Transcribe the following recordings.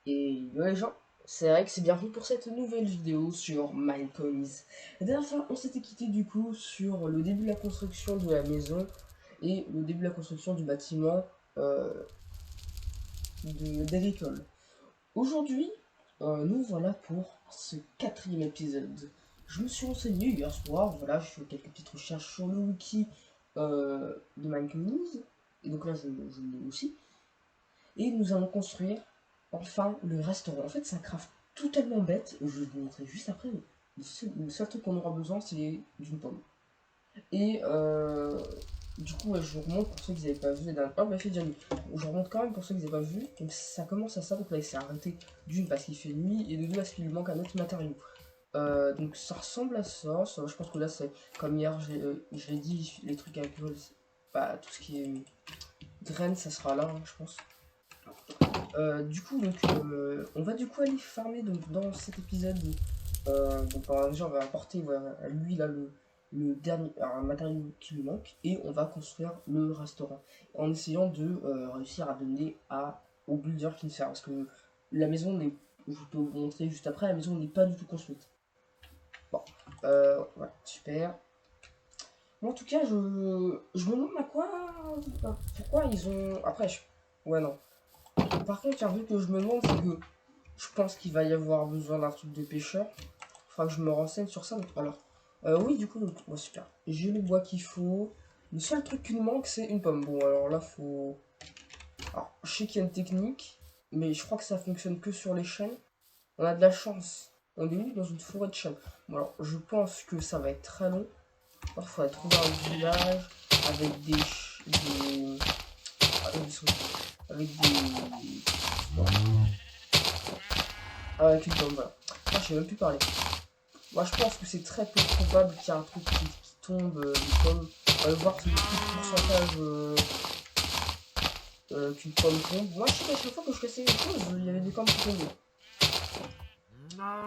Et yo les gens, c'est vrai que c'est bienvenu pour cette nouvelle vidéo sur Minecoins. La dernière fois, on s'était quitté du coup sur le début de la construction de la maison et le début de la construction du bâtiment euh, d'Agricole. Aujourd'hui, nous voilà pour ce quatrième épisode. Je me suis renseigné hier soir, voilà, je fais quelques petites recherches sur le wiki de Minecoins. Et donc là, je l'ai aussi. Et nous allons construire enfin le restaurant. En fait, c'est un craft totalement bête. Je vais vous montrer juste après. Le seul truc qu'on aura besoin, c'est d'une pomme. Et du coup, ouais, je vous remonte pour ceux qui n'avaient pas vu les dernières. Oh, bah, il fait déjà nuit. Je remonte quand même pour ceux qui n'avaient pas vu. Donc, ça commence à ça. Donc là, il s'est arrêté d'une parce qu'il fait nuit et de deux parce qu'il lui manque un autre matériau. Donc, ça ressemble à ça. Je pense que là, c'est comme hier, je l'ai dit, les trucs avec bah, tout ce qui est graines, ça sera là, hein, je pense. Du coup, donc, on va du coup aller farmer donc, dans cet épisode. Donc, déjà, on va apporter voilà, à lui là le dernier un matériau qui lui manque et on va construire le restaurant en essayant de réussir à donner au builder qui nous sert parce que la maison n'est, je peux vous montrer juste après, la maison n'est pas du tout construite. Bon, voilà, super. Bon, en tout cas, je me demande à quoi, pourquoi ils ont. Après, ouais, non. Par contre, il y a un truc que je me demande, c'est que je pense qu'il va y avoir besoin d'un truc de pêcheur. Faudra que je me renseigne sur ça. Donc, alors, oui, du coup, donc, ouais, super. J'ai le bois qu'il faut. Le seul truc qui nous manque, c'est une pomme. Bon, alors là, faut. Alors, je sais qu'il y a une technique, mais je crois que ça fonctionne que sur les chênes. On a de la chance. On est où dans une forêt de chênes. Bon, alors, je pense que ça va être très long. Alors, il faudrait trouver un village avec des... avec des... Ah, avec une pomme, voilà. Ah, je sais même plus parler. Moi, je pense que c'est très peu probable qu'il y ait un truc qui tombe des pommes. On va voir c'est le plus de pourcentage qu'une pomme tombe. Moi, je sais qu'à chaque fois que je cassais une chose, il y avait des pommes qui tombaient.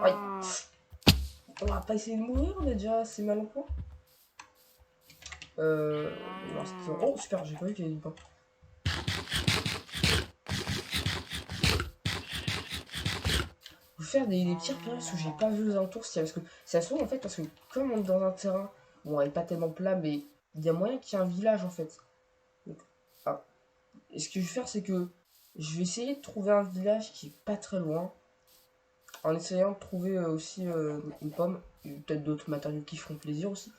Aïe. On va pas essayer de mourir, on est déjà assez mal en point. Euh... Oh, super, j'ai pas vu qu'il y avait une pomme. Je vais faire des petits repérages parce que j'ai pas vu aux alentours. Parce que ça se trouve en fait, parce que comme on est dans un terrain, bon, elle est pas tellement plat, mais il y a moyen qu'il y ait un village en fait. Donc, ah. Et ce que je vais faire, c'est que je vais essayer de trouver un village qui est pas très loin, en essayant de trouver aussi une pomme, et peut-être d'autres matériaux qui feront plaisir aussi.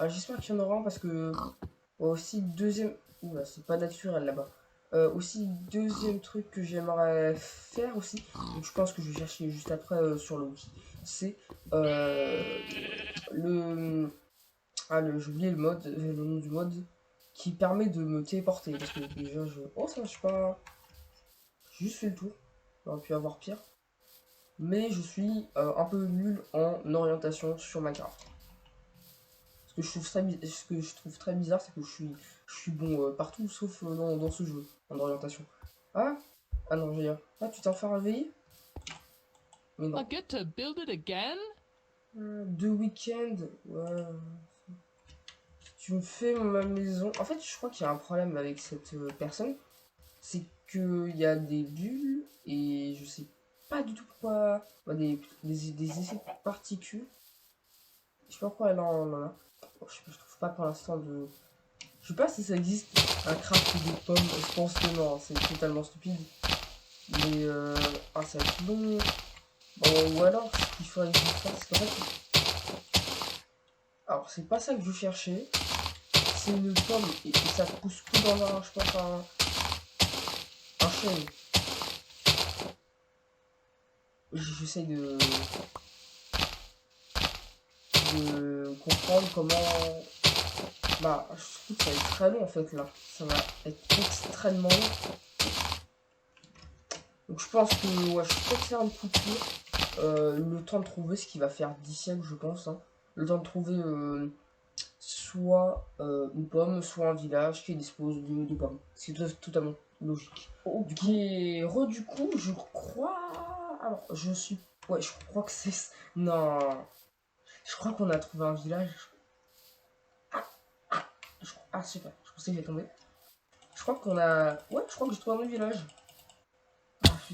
J'espère qu'il y en aura un parce que aussi deuxième, oula, c'est pas naturel là-bas. Aussi deuxième truc que j'aimerais faire aussi, donc je pense que je vais chercher juste après sur le wiki, c'est le j'ai oublié le nom du mode qui permet de me téléporter parce que déjà oh ça marche pas, j'ai juste fait le tour, j'aurais pu avoir pire. Mais je suis un peu nul en orientation sur Minecraft. Ce que je trouve très bizarre, c'est que je suis bon partout sauf dans ce jeu, en orientation. Ah Ah non, j'ai rien. Ah, tu t'es enfin réveillé? Mais non. I get to build it again? Deux week-ends, ouais. Tu me fais ma maison. En fait, je crois qu'il y a un problème avec cette personne. C'est qu'il y a des bulles et je sais pas du tout pourquoi. Des effets de particules. Je sais pas pourquoi elle en a. Bon, je trouve pas pour l'instant de. Je sais pas si ça existe un craft de pommes. Je pense que non, c'est totalement stupide. Mais ça va être long. Bon, ou alors, ce qu'il faudrait que je fasse, c'est qu'en fait. Alors, c'est pas ça que je cherchais. C'est une pomme et ça pousse que dans je pense, un chêne. J'essaye de comprendre comment. Bah, je trouve que ça va être très long en fait là. Ça va être extrêmement long. Donc je pense que ouais, je vais peut-être faire une coupure. Le temps de trouver ce qui va faire 10 siècles, je pense. Hein. Le temps de trouver soit une pomme, soit un village qui dispose de pommes. C'est totalement logique. Du du coup, je crois. Alors, je suis. Ouais, je crois que c'est. Non. Je crois qu'on a trouvé un village. Ah, super. Je pensais que j'allais tomber. Je crois qu'on a. Ouais, je crois que j'ai trouvé un village.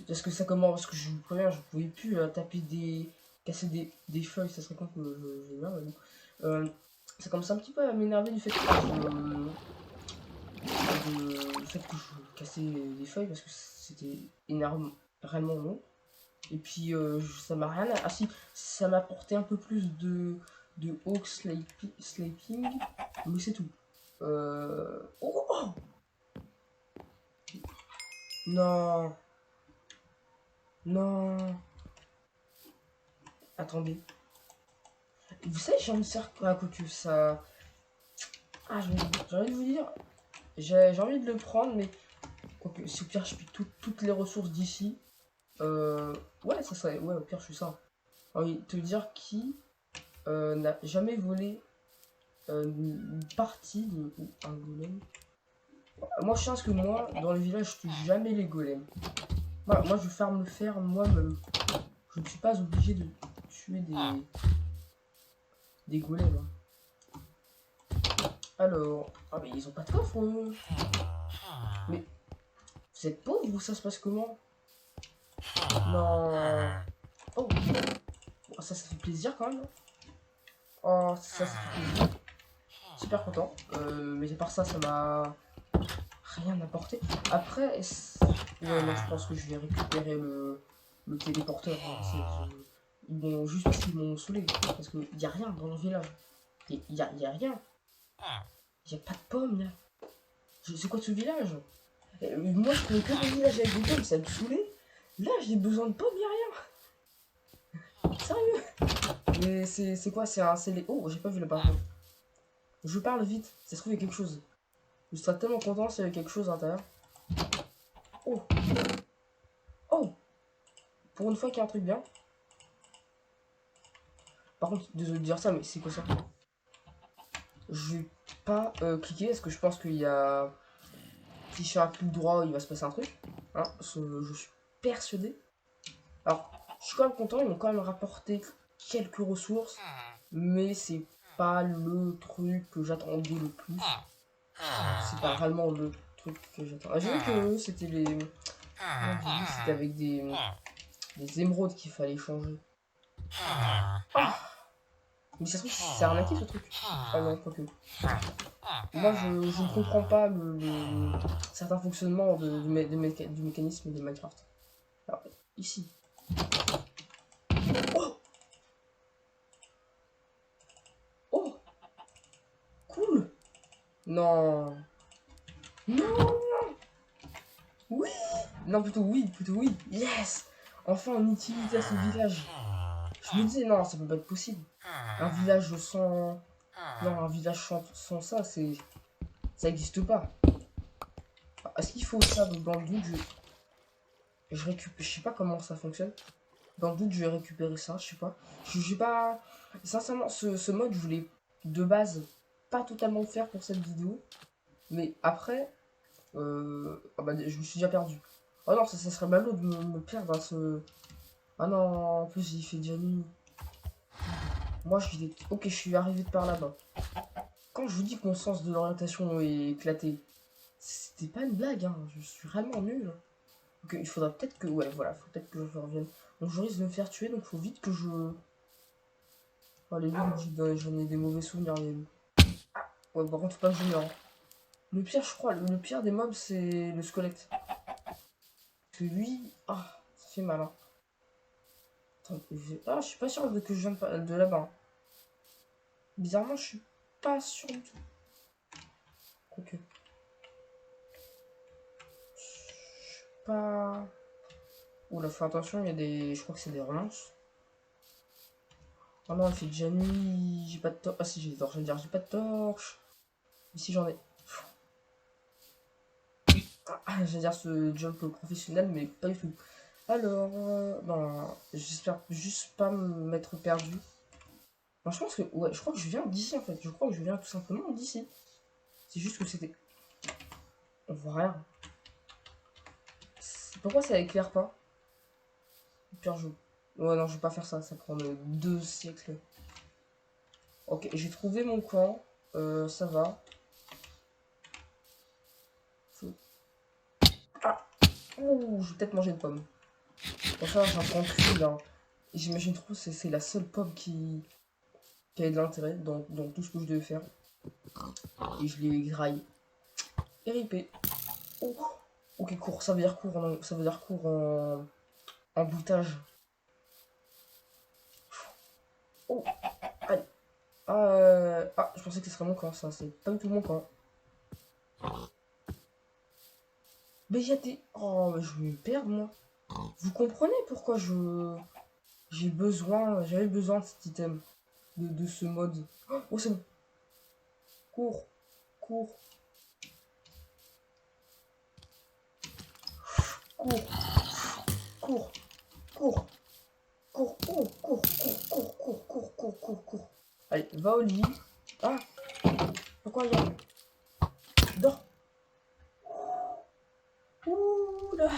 Parce que ça commence, parce que je vous préviens, je pouvais plus taper casser des feuilles, ça serait con que je meure, mais bon. Ça commence un petit peu à m'énerver du fait que le fait que je cassais des feuilles parce que c'était énorme, réellement long. Et puis ça m'a rien. Ah si, ça m'a apporté un peu plus de Hawk Sleeping, mais c'est tout. Oh, oh non, non. Attendez. Vous savez, j'ai envie de faire quoi que ça. Ah, j'ai envie de vous dire. J'ai envie de le prendre, mais quoique, si au pire je pique toutes les ressources d'ici. Ouais, ça serait. Ouais, au pire, je suis ça. J'ai envie de te dire qui n'a jamais volé une partie de. Ou un golem. Moi, je pense que moi, dans le village, je tue jamais les golems. Moi, je ferme le fer moi-même. Je ne suis pas obligé de tuer des golems. Hein. Alors. Ah, mais ils ont pas de coffre, eux. Mais vous êtes pauvre ou ça se passe comment? Non. Oh, ça fait plaisir quand même. Oh, ça fait plaisir. Super content. Mais à part ça, ça m'a rien apporté. Après, ouais, non, je pense que je vais récupérer le téléporteur. Hein. Ils m'ont juste parce qu'ils m'ont saoulé. Parce qu'il n'y a rien dans le village. Il y a rien. Il n'y a pas de pommes. C'est quoi ce village? Moi, je connais que des villages avec des pommes, ça me saoulait. Là, j'ai besoin de pommes, il n'y a rien. Sérieux? Mais c'est quoi? C'est les. Oh, j'ai pas vu le parcours. Je parle vite, ça se trouve, il y a quelque chose. Je serais tellement content s'il y avait quelque chose à l'intérieur. Oh! Oh! Pour une fois qu'il y a un truc bien. Par contre, désolé de dire ça, mais c'est quoi ça? Je vais pas cliquer parce que je pense qu'il y a. Si je fais un clic droit, il va se passer un truc. Hein, je suis persuadé. Alors, je suis quand même content, ils m'ont quand même rapporté quelques ressources, mais c'est pas le truc que j'attendais le plus. C'est pas vraiment le truc que j'attendais. Ah, j'ai vu que c'était les. C'était avec des émeraudes qu'il fallait changer. Ah, mais ça se trouve, c'est arnaqué ce truc. Ah non, pas que. Moi, je ne comprends pas certains fonctionnements du mécanisme de Minecraft. Alors, ici. Oh! Oh! Cool! Non! Non! Oui! Non, plutôt oui! Yes! Enfin, une utilité à ce village. Je me disais, non, ça peut pas être possible. Un village sans. Non, un village sans ça, c'est. Ça existe pas. Est-ce qu'il faut ça dans le doute, je récupère. Je sais pas comment ça fonctionne. Dans le doute, je vais récupérer ça, je sais pas. J'ai pas. Sincèrement, ce mode, je voulais de base pas totalement le faire pour cette vidéo. Mais après, ah bah, je me suis déjà perdu. Oh non, ça serait malheureux de me perdre à ce. Ah non, en plus il fait déjà nuit. Moi je dis. Ok, je suis arrivé de par là-bas. Quand je vous dis que mon sens de l'orientation est éclaté, c'était pas une blague, hein. Je suis vraiment nul. Donc il faudra peut-être que. Ouais, voilà, faut peut-être que je revienne. Donc je risque de me faire tuer, donc faut vite que je. Oh, les loups, j'en ai des mauvais souvenirs, les loups. Ouais, par contre, faut pas que je meure. Le pire, je crois, le pire des mobs, c'est le squelette. Parce que lui. Ah, ça fait mal, hein. Attends, ah, je suis pas sûr que je viens de là-bas. Hein. Bizarrement, je suis pas sûr du tout. Quoique. Je suis pas. Oula, fais attention, il y a des. Je crois que c'est des ronces. Oh non, il fait déjà nuit. J'ai pas de torche. Ah si, j'ai des torches. Je veux dire, j'ai pas de torche. Ici, j'en ai. Ah, je veux dire ce jump professionnel, mais pas du tout. Alors, non, j'espère juste pas m'être perdu. Non, je pense que, ouais, je crois que je viens d'ici en fait. Je crois que je viens tout simplement d'ici. C'est juste que c'était. On voit rien. Pourquoi ça éclaire pas? Pire jeu. Ouais, non, je vais pas faire ça. Ça prend 2 siècles. Ok, j'ai trouvé mon camp. Ça va. Ah! Ouh, je vais peut-être manger une pomme. Enfin, j'apprends plus là. J'imagine trop, c'est la seule pomme qui a de l'intérêt dans tout ce que je devais faire. Et je les graille. RIP. Oh. Ok, court, ça veut dire court ça veut dire court en boutage. Oh, allez. Ah, je pensais que ce serait mon camp, ça. C'est pas du tout mon camp. Mais il y a des... Oh, je vais me perdre, moi. Vous comprenez pourquoi j'avais besoin de cet item, de ce mode. Oh, c'est bon. Cours, cours, cours, cours, cours, cours, oh, cours, cours, cours, cours, cours, cours, cours. Allez, va au lit. Ah, pourquoi il y a... Dors. Ouh là.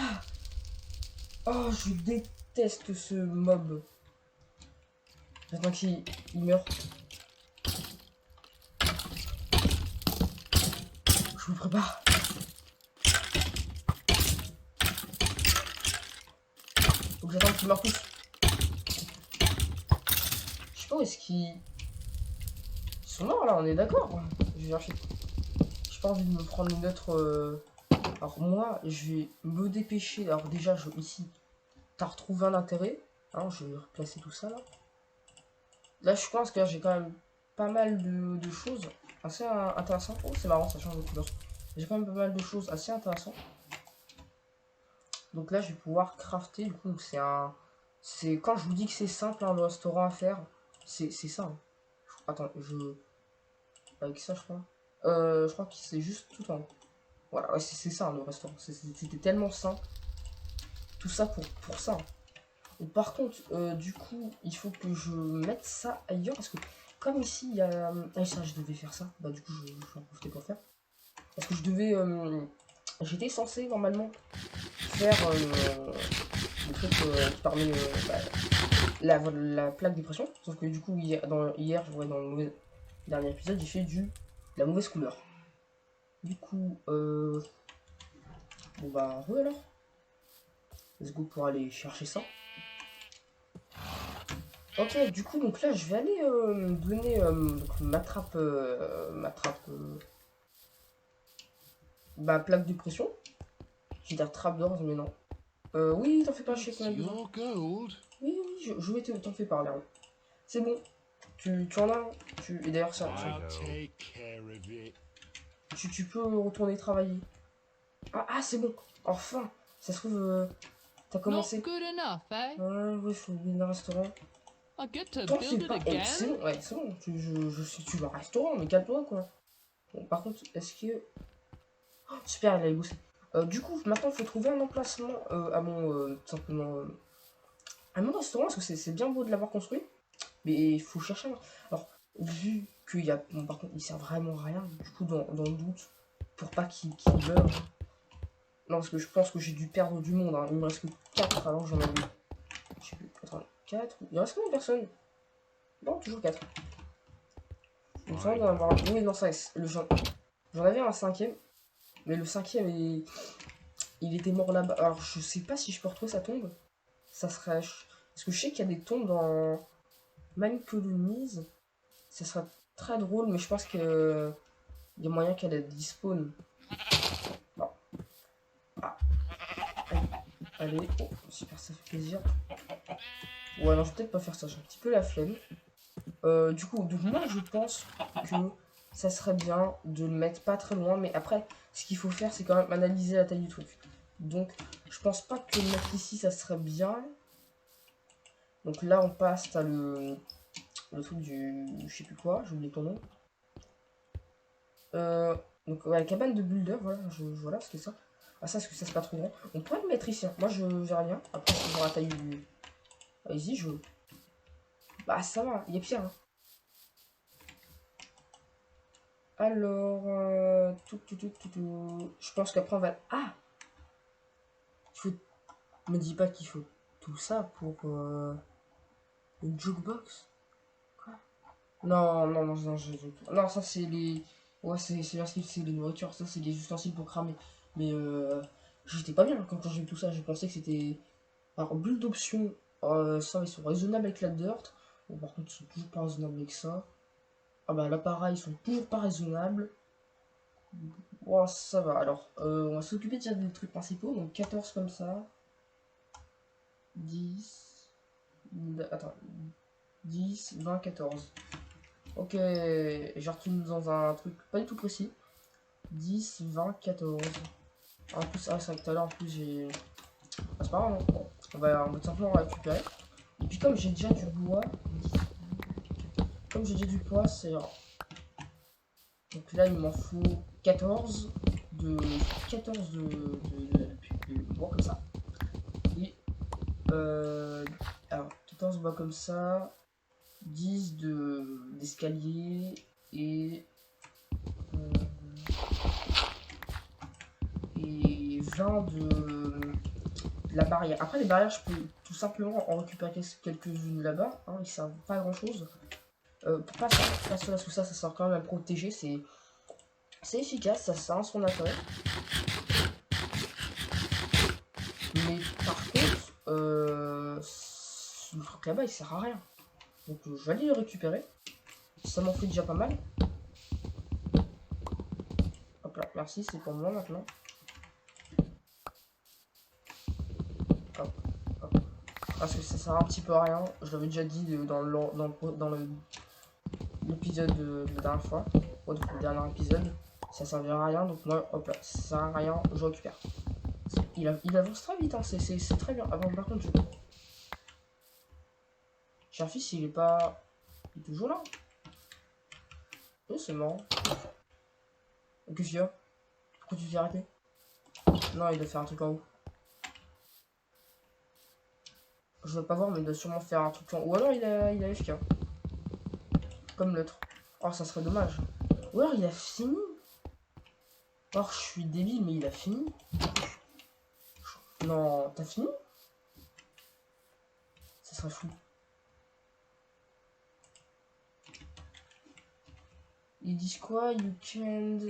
Oh, je déteste ce mob. J'attends qu'il meurt. Je me prépare. Faut que j'attende qu'il meurt tous. Je sais pas où est-ce qu'ils... Ils sont morts là, on est d'accord. Je vais chercher. J'ai pas envie de me prendre une autre... Alors moi, je vais me dépêcher. Alors déjà, ici, t'as retrouvé un intérêt. Hein, je vais replacer tout ça là. Là, je pense que j'ai quand même pas mal de choses assez intéressantes. Oh, c'est marrant, ça change de couleur. J'ai quand même pas mal de choses assez intéressantes. Donc là, je vais pouvoir crafter. Du coup, c'est quand je vous dis que c'est simple, hein, le restaurant à faire, c'est ça. Hein. Attends, avec ça, je crois. Je crois que c'est juste tout en haut. Voilà, ouais, c'est ça, hein, le restaurant. C'était tellement simple. Tout ça pour ça. Et par contre, du coup, il faut que je mette ça ailleurs. Parce que, comme ici, il y a... Ah, ça, je devais faire ça. Bah, du coup, je vais en profiter pour faire. Parce que je devais... J'étais censé, normalement, faire le truc qui permet... Bah, la plaque de pression. Sauf que, du coup, hier, je vois dans le dernier épisode, j'ai fait la mauvaise couleur. Du coup, bon bah, alors. Let's go pour aller chercher ça. Ok, du coup, donc là, je vais aller donner ma trappe, bah, plaque de pression. J'ai dire trappe d'or, mais non. Oui, t'en fais pas, je sais qu'on a besoin. Oui, oui, je vais t'en fais parler. Hein. C'est bon, tu en as. Et d'ailleurs, ça, tu peux retourner travailler. Ah, c'est bon, enfin, ça se trouve, t'as commencé. Ouais, faut bien un restaurant. T'en fais pas, c'est bon, ouais, c'est bon, je sais que tu vas au restaurant, mais calme-toi, quoi. Bon, par contre, est-ce que... Oh, super, il a bossé. Du coup, maintenant, il faut trouver un emplacement à mon... simplement... à mon restaurant, parce que c'est bien beau de l'avoir construit. Mais il faut chercher un... Alors, vu qu'il y a... Bon, par contre, il sert vraiment à rien. Du coup, dans le doute, pour pas qu'il meure... Non, parce que je pense que j'ai dû perdre du monde. Hein. Il me reste que 4, alors j'en avais... Je sais plus, attends, 4... Il reste combien de personnes? Non, toujours 4. Il me semble d'en avoir... Oui, non, ça... J'en avais un cinquième. Mais le cinquième, il était mort là-bas. Alors, je sais pas si je peux retrouver sa tombe. Ça serait... Parce que je sais qu'il y a des tombes dans Mine Colonies. Ça serait très drôle, mais je pense que... Il y a moyen qu'elle despawn. Bon. Ah. Allez. Oh, super, ça fait plaisir. Ouais, non, je vais peut-être pas faire ça. J'ai un petit peu la flemme. Du coup, donc moi, je pense que ça serait bien de le mettre pas très loin. Mais après, ce qu'il faut faire, c'est quand même analyser la taille du truc. Donc, je pense pas que le mettre ici, ça serait bien. Donc là, on passe, t'as le truc du... je sais plus quoi, j'ai oublié ton nom. Donc, ouais, la cabane de builder, voilà, voilà, c'était ça. Ah, ça, est-ce que ça, c'est pas trop grand? On pourrait le mettre ici, hein. Moi, je verrai rien. Après, si je la taille du... Vas-y, Bah, ça va, il y a pire, hein. Alors, je pense qu'après, on va... Ah! Me dis pas qu'il faut tout ça pour une jukebox. Quoi? Non, non, non, non, non, ça c'est les... Ouais, c'est les nourritures, ça c'est les ustensiles pour cramer. Mais j'étais pas bien quand j'ai vu tout ça, j'ai pensé que c'était... Alors, bulle d'options, ça, ils sont raisonnables avec la dirt. Bon, par contre, ils sont toujours pas raisonnables avec ça. Ah bah là, pareil, ils sont toujours pas raisonnables. Bon, ça va. Alors, on va s'occuper déjà des trucs principaux. Donc, 14 comme ça. 10. Attends. 10, 20, 14. Ok, j'ai retenu dans un truc pas du tout précis. 10, 20, 14. En plus, ah, c'est vrai que tout à l'heure, en plus, j'ai. Ah, c'est pas grave, hein. Bon, on va tout simplement récupérer. Et puis, comme j'ai déjà du bois, comme j'ai déjà du bois, c'est. Donc là, il m'en faut 14 de. 14 de bois comme ça. Et. Alors, 14 bois comme ça. 10 d'escalier. Et. Et 20 de la barrière. Après, les barrières, je peux tout simplement en récupérer quelques-unes là-bas. Hein, ils servent pas à grand-chose. Pas ça, parce que ça sert quand même à me protéger. C'est efficace, ça sert à son intérêt. Mais par contre, le truc là-bas, il sert à rien. Donc je vais aller le récupérer. Ça m'en fait déjà pas mal. Hop là, merci, c'est pour moi maintenant. Hop, hop. Parce que ça sert un petit peu à rien. Je l'avais déjà dit dans l'épisode de la dernière fois. Donc le dernier épisode. Ça servira à rien. Donc moi, hop là, ça sert à rien, je récupère. Il avance très vite, hein, c'est très bien. Avant, par contre, j'ai un fils, il est pas. Il est toujours là. Oui, c'est marrant. Qu'est-ce qu'il y a? Pourquoi tu t'es arrêté? Non, il doit faire un truc en haut. Je veux pas voir, mais il doit sûrement faire un truc en haut. Ou alors il a FK. Comme l'autre. Oh, ça serait dommage. Ou alors il a fini. Or, je suis débile, mais il a fini. Non, t'as fini? Ça serait fou. Ils disent quoi? You can't.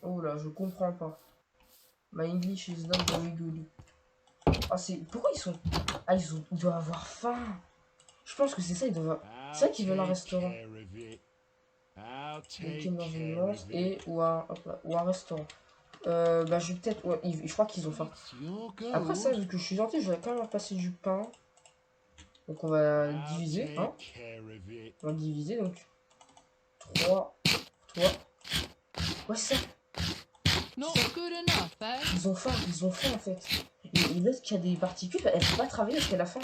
Oh là, je comprends pas. My English is not very good. Ah, c'est. Pourquoi ils sont. Ah, ils doivent avoir faim. Je pense que c'est ça, ils doivent. C'est ça qu'ils veulent un restaurant. Donc, dans une manche et ou un restaurant. Bah, je vais peut-être. Ouais, je crois qu'ils ont faim. Après ça, vu que je suis gentil, je vais quand même leur passer du pain. Donc, on va diviser. Hein. On va diviser donc. 3. Toi. Ouais, c'est ça. Ils ont faim en fait. Et l'autre qui a des particules, elle peut pas travailler parce qu'elle a faim.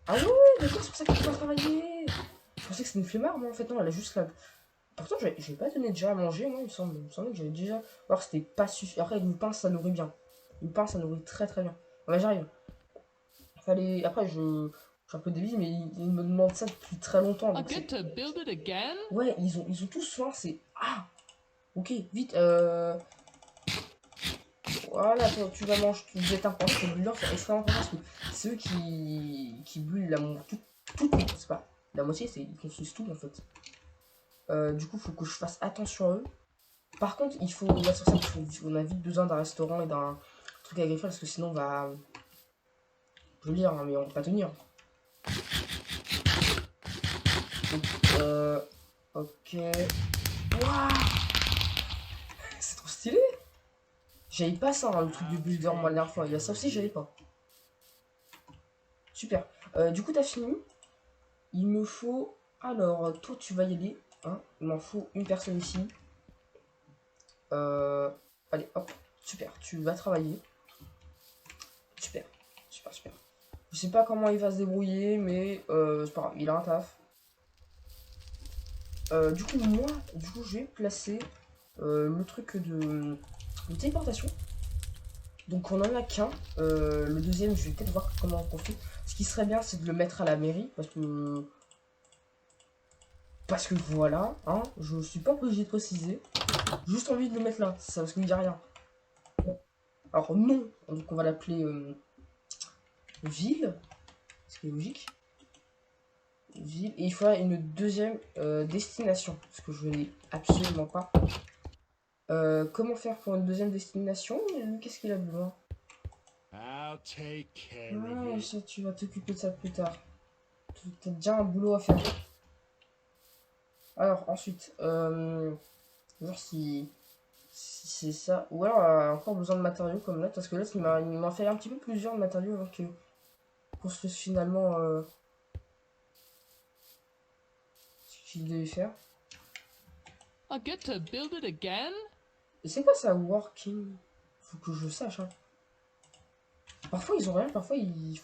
Ah ouais, d'accord, c'est pour ça qu'elle peut pas travailler. Je pensais que c'était une flemmarde, moi en fait, non, elle a juste la. Pourtant, je vais pas donné déjà à manger, moi, il me semble que j'avais déjà. Alors, c'était pas suffisant. Après, une pince, ça nourrit bien. Une pince, ça nourrit très très bien. Ouais, j'arrive. Fallait. Après, je suis un peu débile, mais ils me demandent ça depuis très longtemps. Donc ouais, ils ont tous faim, c'est. Ah. Ok, vite, voilà, toi, tu vas manger, tu vous êtes important, ces bulleurs sont extrêmement importants parce que c'est eux qui bullent tout, c'est pas la moitié, c'est ils construisent tout en fait. Du coup, faut que je fasse attention à eux. Par contre, il faut, là sur ça, on a vite besoin d'un restaurant et d'un truc agricole parce que sinon on va, je veux dire, hein, mais on va pas tenir. Donc, ok. Waouh, c'est trop stylé. J'avais pas ça, hein, le truc de builder, moi, la dernière fois. Il y a ça aussi, j'avais pas. Super. Du coup, t'as fini. Il me faut... Alors, toi, tu vas y aller. Hein. Il m'en faut une personne ici. Allez, hop. Super. Tu vas travailler. Super. Super, super. Je sais pas comment il va se débrouiller, mais c'est pas grave. Il a un taf. Du coup, je vais placer le truc de téléportation. Donc on en a qu'un. Le deuxième, je vais peut-être voir comment on fait. Ce qui serait bien, c'est de le mettre à la mairie. Parce que voilà, hein, je suis pas obligé de préciser. Juste envie de le mettre là, ça parce qu'il n'y a rien. Alors non, donc on va l'appeler ville. Ce qui est logique. Ville. Et il faudra une deuxième destination. Parce que je n'ai absolument pas. Comment faire pour une deuxième destination? Qu'est-ce qu'il a besoin? I'll take care of Ah, it. ça, tu vas t'occuper de ça plus tard. T'as déjà un boulot à faire. Alors, ensuite, voir si c'est ça. Ou alors, encore besoin de matériaux comme là. Parce que là, il m'a fait un petit peu plusieurs matériaux avant que qu'on se fasse finalement ce qu'il devait faire. I get to build it again? Et c'est quoi ça, working? Faut que je sache, hein. Parfois, ils ont rien, parfois, ils. Je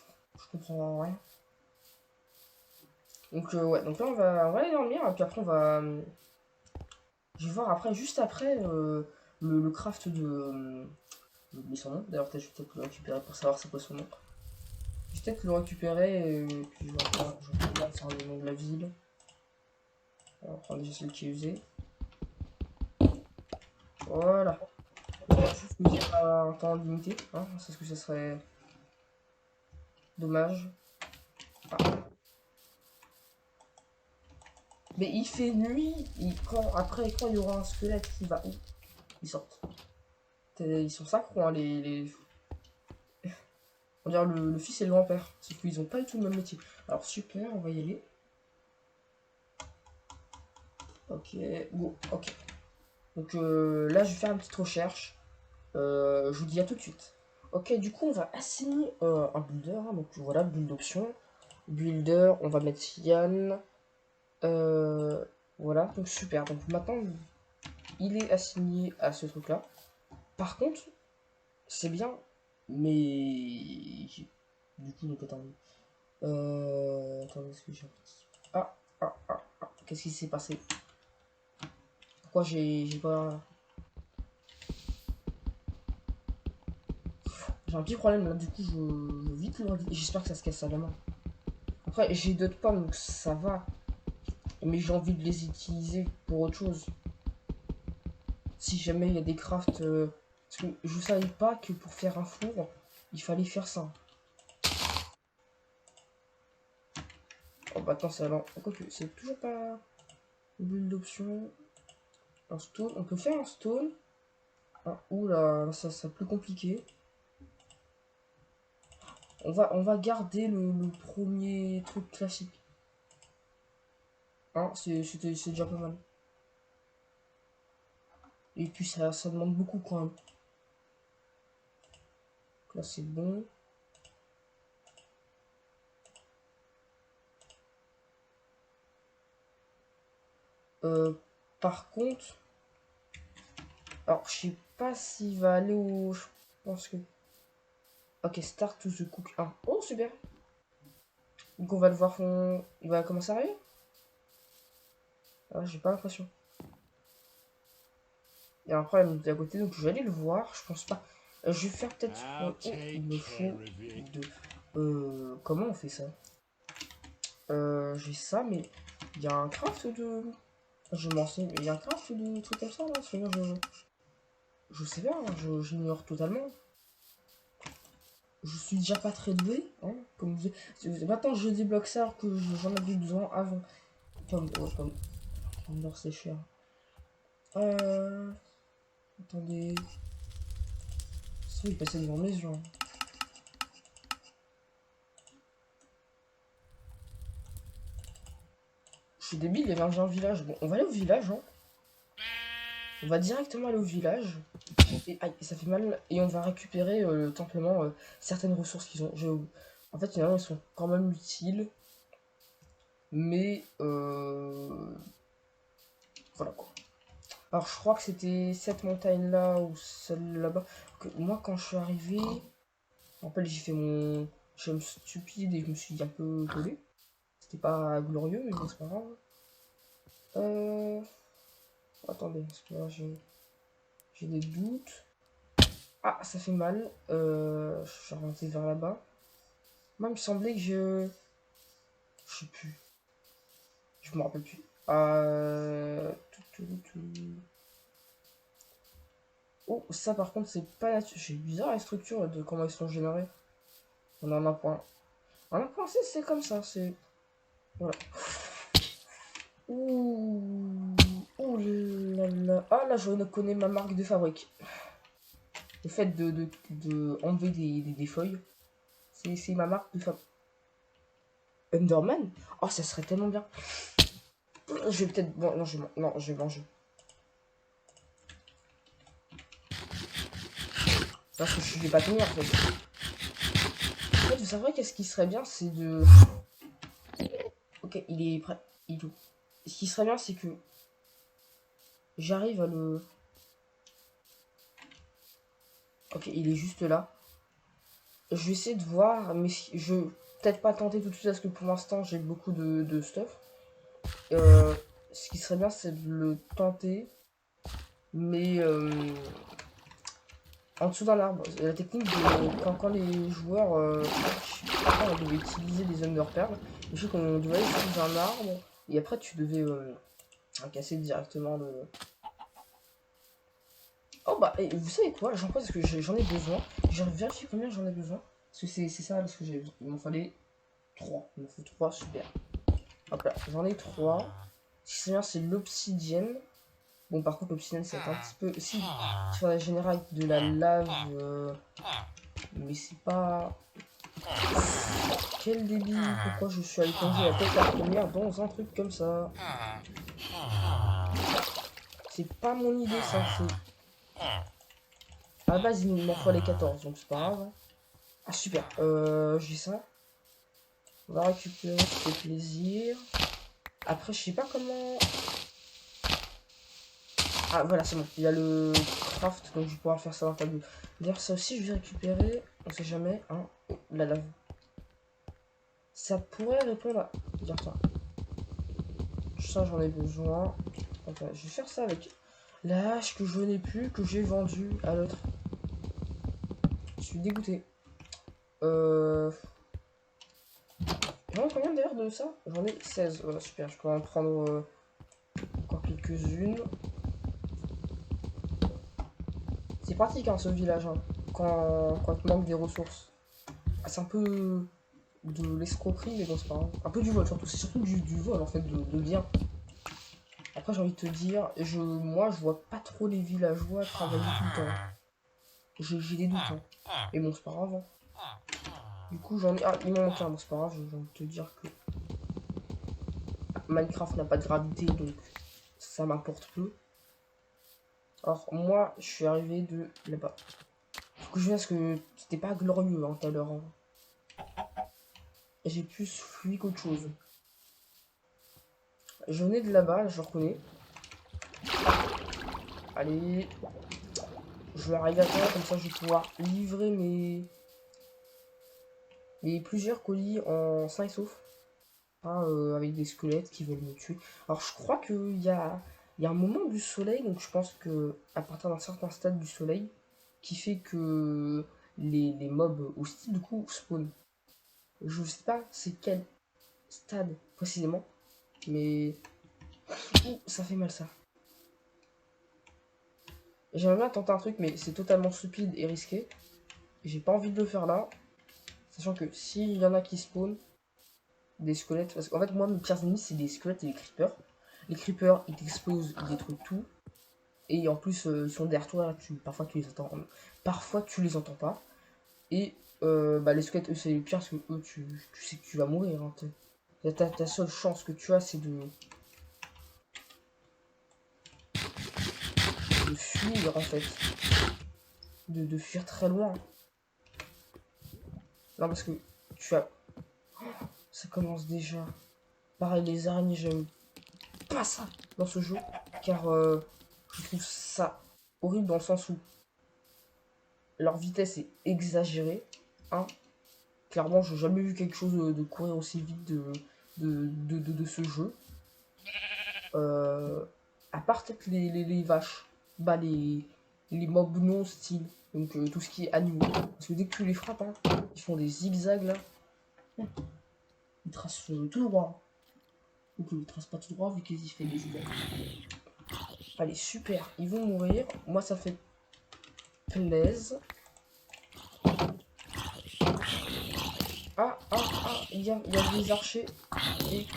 comprends rien. Donc, ouais, donc là, on va aller dormir. Et puis après, je vais voir après, juste après, le craft de. J'ai oublié son nom. D'ailleurs, peut-être je vais peut-être le récupérer pour savoir c'est quoi son nom. Je vais peut-être le récupérer et puis je regarde sur le nom de la ville. On va prendre déjà celui qui est usé. Voilà. On va juste me dire à un temps limité, hein, parce que ça serait dommage. Ah. Mais il fait nuit, après quand il y aura un squelette qui va où? Ils sortent. Ils sont sacros, hein, on dirait le fils et le grand-père. C'est qu'ils ont pas du tout le même métier. Alors super, on va y aller. Ok, go, ok. Donc là, je vais faire une petite recherche. Je vous dis à tout de suite. Ok, du coup, on va assigner un builder. Hein, donc voilà, build option. Builder, on va mettre Yann. Voilà, donc super. Donc maintenant, il est assigné à ce truc-là. Par contre, c'est bien, mais... Du coup, donc attendez. Attendez, est-ce que j'ai... Qu'est-ce qui s'est passé? Pourquoi j'ai pas... J'ai un petit problème là, du coup, je vais vite le régler. J'espère que ça se casse à la main. Après, j'ai d'autres pommes, donc ça va. Mais j'ai envie de les utiliser pour autre chose. Si jamais il y a des crafts... Parce que je savais pas que pour faire un four, il fallait faire ça. Oh bah attends, c'est lent. Quoique, c'est toujours pas... Bulle d'option. Un stone. On peut faire un stone. Ah, oula, ça c'est plus compliqué. On va garder le premier truc classique. Hein, c'est déjà pas mal. Et puis ça demande beaucoup quand même. Là c'est bon. Par contre, alors je sais pas s'il va aller au... Je pense que... Ok, start to the cook 1. Oh super. Donc on va le voir, il va commencer à arriver. Ah, j'ai pas l'impression. Il y a un problème de à côté, donc je vais aller le voir. Je pense pas. Je vais faire peut-être. Oh, il me faut de. Comment on fait ça? J'ai ça, mais il y a un craft de. Je m'en sais, mais il y a un craft de trucs comme ça là. Sinon, je sais pas, hein, j'ignore totalement. Je suis déjà pas très doué, hein, comme je... Maintenant, je débloque ça alors que j'en avais besoin avant. Comme l'or c'est cher. Attendez. Ça, il passait devant mes yeux. Hein. Je suis débile, il y avait un village. Bon, on va aller au village, hein. On va directement aller au village. Et aïe, ça fait mal. Et on va récupérer simplement certaines ressources qu'ils ont. En fait, finalement, ils sont quand même utiles. Mais voilà quoi. Alors, je crois que c'était cette montagne-là ou celle là-bas. Moi, quand je suis arrivé, en fait, j'ai fait mon jump stupide et je me suis un peu collé. C'était pas glorieux, mais bon, c'est pas grave. Attendez, parce que là, j'ai des doutes. Ah, ça fait mal. Je suis remonté vers là-bas. Moi, il me semblait que je... Je sais plus. Je me rappelle plus. Oh, ça par contre, c'est pas naturel. C'est bizarre les structures de comment ils sont générés. On en a un point. En un point, c'est comme ça. C'est. Voilà. Ouh. Ouh là là. Ah là, je connais ma marque de fabrique. le fait de enlever des feuilles. C'est ma marque de femme. Enderman? Oh, ça serait tellement bien. Je vais peut-être... Bon, non, je vais manger. Parce que je vais pas tenir, en fait. En fait, vous savez qu'est-ce qui serait bien, c'est de... Ok, il est prêt. Il est où? Ce qui serait bien, c'est que... J'arrive à le... Ok, il est juste là. Je vais essayer de voir, mais je... Peut-être pas tenter tout de suite, parce que pour l'instant, j'ai beaucoup de stuff. Ce qui serait bien, c'est de le tenter. Mais... en dessous d'un arbre. La technique de quand les joueurs, je sais pas quand on devait utiliser des underpearls, je sais qu'on devait aller sous un arbre et après tu devais casser directement le. Oh bah, et vous savez quoi, j'en pense que j'en ai besoin. Je vérifie combien j'en ai besoin. Parce que c'est ça parce que j'ai besoin. Il m'en fallait 3. Il m'en faut 3, super. Hop là, j'en ai 3. Ce qui serait bien, c'est l'obsidienne. Bon, par contre, l'obsidienne, c'est un petit peu. Si, sur la générale de la lave. Mais c'est pas. Quel débile. Pourquoi je suis allé plonger la tête la première dans un truc comme ça? C'est pas mon idée, ça. À la base, il m'en fallait 14, donc c'est pas grave. Ah, super. J'ai ça. On va récupérer, ça fait plaisir. Après, je sais pas comment. Ah voilà, c'est bon. Il y a le craft, donc je vais pouvoir faire ça dans le tableau. D'ailleurs, ça aussi, je vais récupérer. On sait jamais. Hein. Oh, la lave. Ça pourrait répondre à. Dire ça. Ça, j'en ai besoin. Enfin, je vais faire ça avec la hache que je n'ai plus, que j'ai vendue à l'autre. Je suis dégoûté. J'en ai combien d'ailleurs de ça? J'en ai 16. Voilà, super. Je peux en prendre encore quelques-unes. C'est pratique hein, ce village hein, quand il manque des ressources. Ah, c'est un peu de l'escroquerie, mais bon, c'est pas grave. Un peu du vol surtout. C'est surtout du vol en fait, de bien. Après, j'ai envie de te dire, moi je vois pas trop les villageois travailler tout le temps. J'ai des doutes. Hein. Mais bon, c'est pas grave. Hein. Du coup, j'en ai. Ah, il m'en manque un, bon, c'est pas grave. J'ai envie de te dire que Minecraft n'a pas de gravité, donc ça m'importe peu. Alors, moi, je suis arrivé de là-bas. Faut que je vienne parce que c'était pas glorieux hein, tout à l'heure. Hein. J'ai plus fui qu'autre chose. Je venais de là-bas, je reconnais. Allez. Je vais arriver à temps, comme ça je vais pouvoir livrer mes plusieurs colis en sain et sauf. Hein, avec des squelettes qui veulent me tuer. Alors je crois qu'il y a un moment du soleil, donc je pense que à partir d'un certain stade du soleil, qui fait que les mobs hostiles du coup spawn. Je sais pas c'est quel stade précisément, mais ouh, ça fait mal ça. J'aimerais bien tenter un truc, mais c'est totalement stupide et risqué. J'ai pas envie de le faire là. Sachant que s'il y en a qui spawn, des squelettes, parce qu'en fait, moi, mes pires ennemis, c'est des squelettes et les creepers. Les creepers, ils t'explosent, ils détruisent tout. Et en plus, ils sont derrière toi, parfois tu les entends. Parfois, tu les entends pas. Et bah, les squelettes, eux, c'est les pires parce que eux, tu sais que tu vas mourir. Hein, ta seule chance que tu as, c'est de fuir, en fait. De fuir très loin. Non, parce que tu as. Ça commence déjà. Pareil, les araignées, j'aime pas ça dans ce jeu. Car je trouve ça horrible dans le sens où leur vitesse est exagérée. Hein. Clairement, j'ai jamais vu quelque chose de courir aussi vite de ce jeu. À part peut-être les vaches. Bah, les mobs non hostiles. Donc tout ce qui est animaux. Parce que dès que tu les frappes, hein, ils font des zigzags là. Ils tracent tout droit. Donc ils tracent pas tout droit vu qu'ils y font des zigzags. Allez, super. Ils vont mourir. Moi, ça fait plaise. Ah, il y a des archers. Et...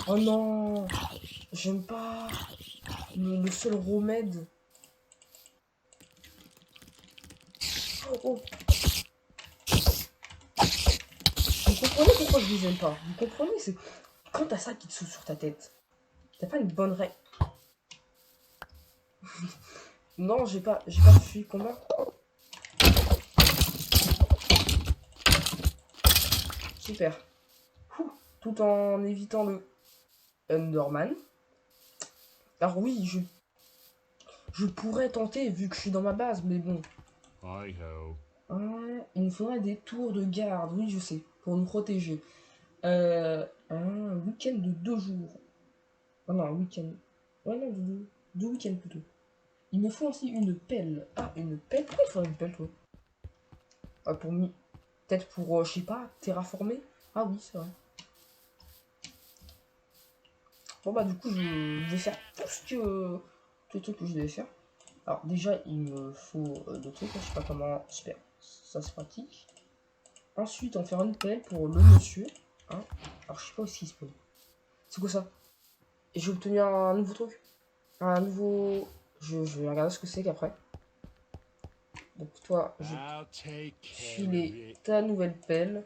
Oh non, j'aime pas le seul remède. Oh. Vous comprenez pourquoi je les aime pas? Vous comprenez? C'est quand t'as ça qui te saute sur ta tête. T'as pas une bonne règle. Non, j'ai pas fui combat. Super. Ouh. Tout en évitant le Enderman. Alors oui, je pourrais tenter vu que je suis dans ma base, mais bon. Hi-ho. Ah, il nous faudrait des tours de garde, oui je sais, pour nous protéger. Un week-end de 2 jours. Ah non, un week-end. Ouais non, deux week-ends plutôt. Il me faut aussi une pelle. Ah, une pelle? Pourquoi il faudrait une pelle toi? Ah, pour peut-être pour, je sais pas, terraformer? Ah oui, c'est vrai. Bon bah du coup je vais faire tout ce que... Tout le truc que je devais faire. Alors déjà il me faut deux trucs, je sais pas comment... Super, ça c'est pratique. Ensuite on va faire une pelle pour le monsieur. Hein. Alors je sais pas où il se peut. C'est quoi ça? Et j'ai obtenu un nouveau truc. Un nouveau... Je vais regarder ce que c'est qu'après. Donc toi, je I'll take care of filer it. ta nouvelle pelle.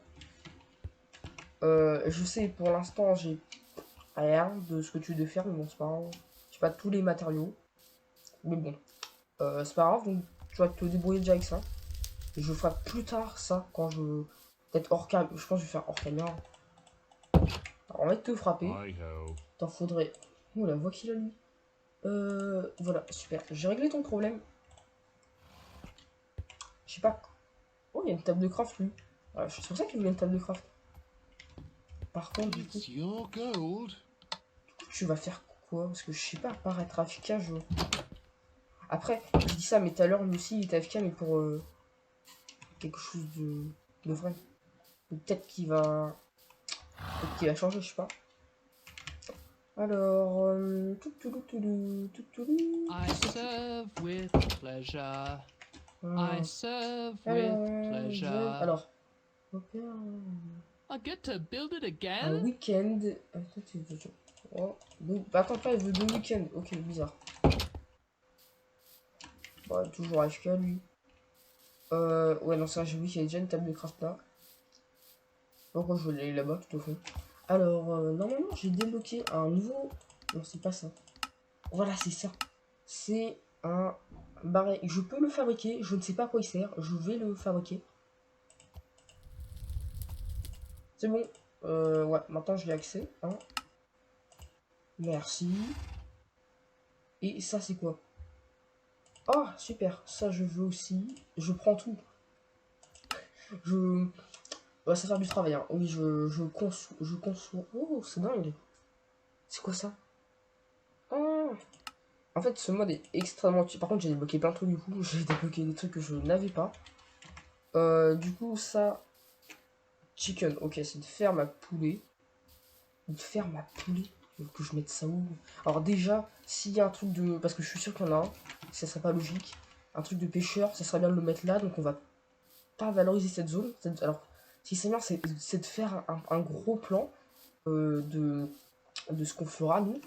Je sais, pour l'instant, j'ai rien de ce que tu veux faire, mais bon, c'est pas grave. J'ai pas tous les matériaux. Mais bon, c'est pas grave, donc tu vas te débrouiller déjà avec ça. Et je ferai plus tard ça, quand je... Peut-être hors cam... Je pense que je vais faire hors caméra. Alors, on va te frapper. Hi-ho. T'en faudrait... Oh, la voix qu'il a, lui. Voilà, super. J'ai réglé ton problème. Je sais pas... Oh, il y a une table de craft, lui. C'est pour ça qu'il voulait une table de craft. Par contre, du coup, It's your gold. tu vas faire quoi? Parce que je sais pas, à part être AFK, je... Après, je dis ça, mais tout à l'heure, lui aussi, il était AFK, mais pour quelque chose de vrai. Peut-être qu'il va... Peut-être qu'il va changer, je sais pas. Alors... I serve with pleasure. I serve with pleasure. Alors... I get to build it Un again? week-end... Oh, attends, pas, il veut 2 week-ends. Ok, bizarre. Bah, toujours AFK, lui. Ouais, non, ça, j'ai vu qu'il y a déjà une table de craft là. Pourquoi je vais aller là-bas, tout au fond. Alors, normalement, j'ai débloqué un nouveau... Non, c'est pas ça. Voilà, c'est ça. C'est un barret. Je peux le fabriquer. Je ne sais pas à quoi il sert. Je vais le fabriquer. C'est bon. Ouais, maintenant, j'ai accès. Hein. Merci. Et ça, c'est quoi? Ah, super. Ça, je veux aussi. Je prends tout. Je... Ouais, ça sert du travail. Hein. Oui, je conçois. Oh, c'est dingue. C'est quoi ça? Ah. En fait, ce mode est extrêmement utile. Par contre, j'ai débloqué plein de trucs du coup. J'ai débloqué des trucs que je n'avais pas. Du coup, ça... Chicken. Ok, c'est une ferme à poulet. Une ferme à poulet. Que je mette ça où? Alors déjà, s'il y a un truc de... Parce que je suis sûr qu'il y en a un. Ça serait pas logique. Un truc de pêcheur, ça serait bien de le mettre là. Donc on va pas valoriser cette zone. Alors, si c'est bien, c'est de faire un gros plan de ce qu'on fera, nous.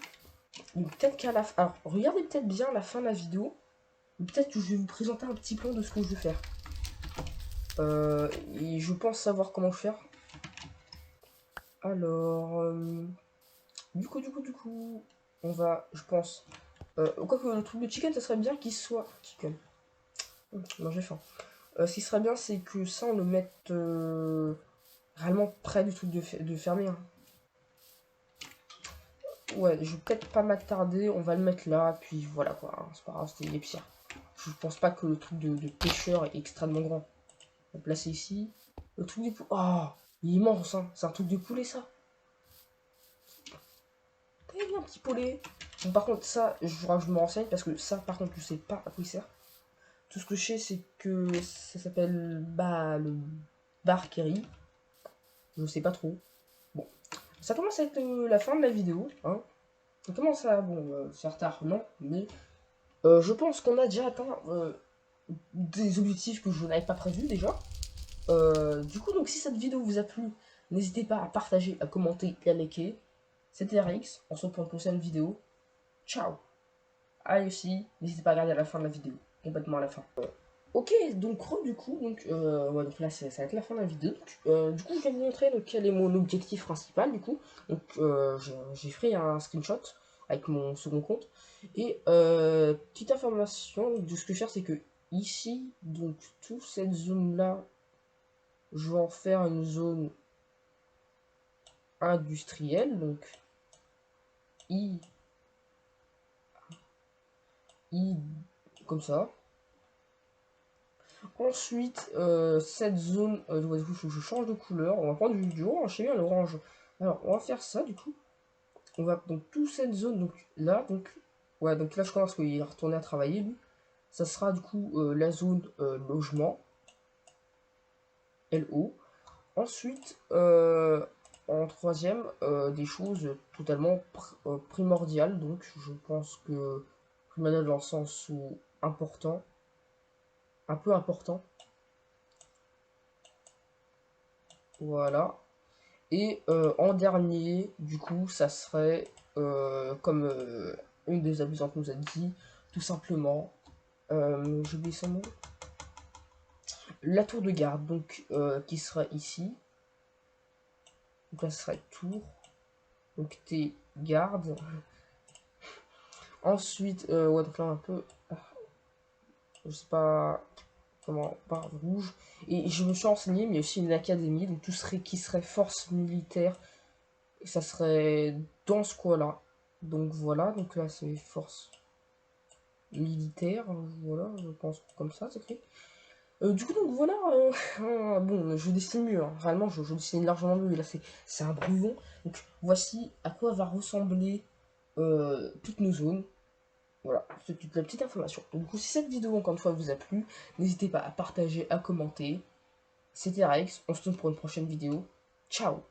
Donc peut-être qu'à la fin... Alors, regardez peut-être bien la fin de la vidéo. Peut-être que je vais vous présenter un petit plan de ce que je vais faire. Et je pense savoir comment faire. Alors... Du coup... On va, je pense... quoique le truc de chicken, ça serait bien qu'il soit... Chicken. Non, j'ai faim. Ce qui serait bien, c'est que ça, on le mette réellement près du truc de fermier. Hein. Ouais, je vais peut-être pas m'attarder. On va le mettre là, puis voilà quoi. Hein, c'est pas grave, c'était pire. Je pense pas que le truc de pêcheur est extrêmement grand. On va placer ici. Le truc du poulet. Oh, il est immense, hein. C'est un truc de poulet, ça. T'as vu un petit poulet. Bon, par contre, ça, je me renseigne parce que ça, par contre, je sais pas à quoi il sert. Tout ce que je sais, c'est que ça s'appelle le bar Kerry. Je sais pas trop. Bon, ça commence à être la fin de la vidéo. Hein. Ça commence à. Bon, faire tard, non, mais je pense qu'on a déjà atteint des objectifs que je n'avais pas prévus déjà. Du coup, donc si cette vidéo vous a plu, n'hésitez pas à partager, à commenter et à liker. C'était RX, on se retrouve pour une prochaine vidéo. Ciao. Ah et aussi, n'hésitez pas à regarder à la fin de la vidéo, complètement à la fin. Ok, donc du coup, ouais, donc là ça va être la fin de la vidéo. Du coup, je vais vous montrer donc, quel est mon objectif principal. Du coup, donc j'ai fait un screenshot avec mon second compte. Et petite information, de ce que je vais faire, c'est que ici, donc toute cette zone là, je vais en faire une zone industrielle. Donc I, I comme ça. Ensuite, cette zone, du coup, faut que je change de couleur. On va prendre du orange, c'est bien l'orange. Alors, on va faire ça du coup. On va donc toute cette zone, donc là, donc ouais, donc là je pense qu'il est retourné à travailler lui. Ça sera du coup la zone logement, LO. Ensuite, en troisième, des choses totalement primordiales. Donc, je pense que primordial dans le sens où important, un peu important. Voilà. Et en dernier, du coup, ça serait, comme une des abusantes nous a dit, tout simplement, j'ai oublié son nom, la tour de garde, donc qui sera ici. Donc là, ce serait tour, donc T garde. Ensuite, ouais, donc là, un peu, je sais pas comment, par rouge. Et je me suis renseigné, mais il y a aussi une académie, donc tout serait qui serait force militaire. Et ça serait dans ce coin-là. Donc voilà, donc là c'est force militaire, voilà, je pense comme ça c'est écrit. Du coup, donc voilà, bon, je dessine mieux, hein. Réellement je dessine largement mieux, là c'est un brouillon. Donc voici à quoi va ressembler toutes nos zones. Voilà, c'est toute la petite information. Donc, du coup, si cette vidéo encore une fois vous a plu, n'hésitez pas à partager, à commenter. C'était Rex, on se retrouve pour une prochaine vidéo. Ciao!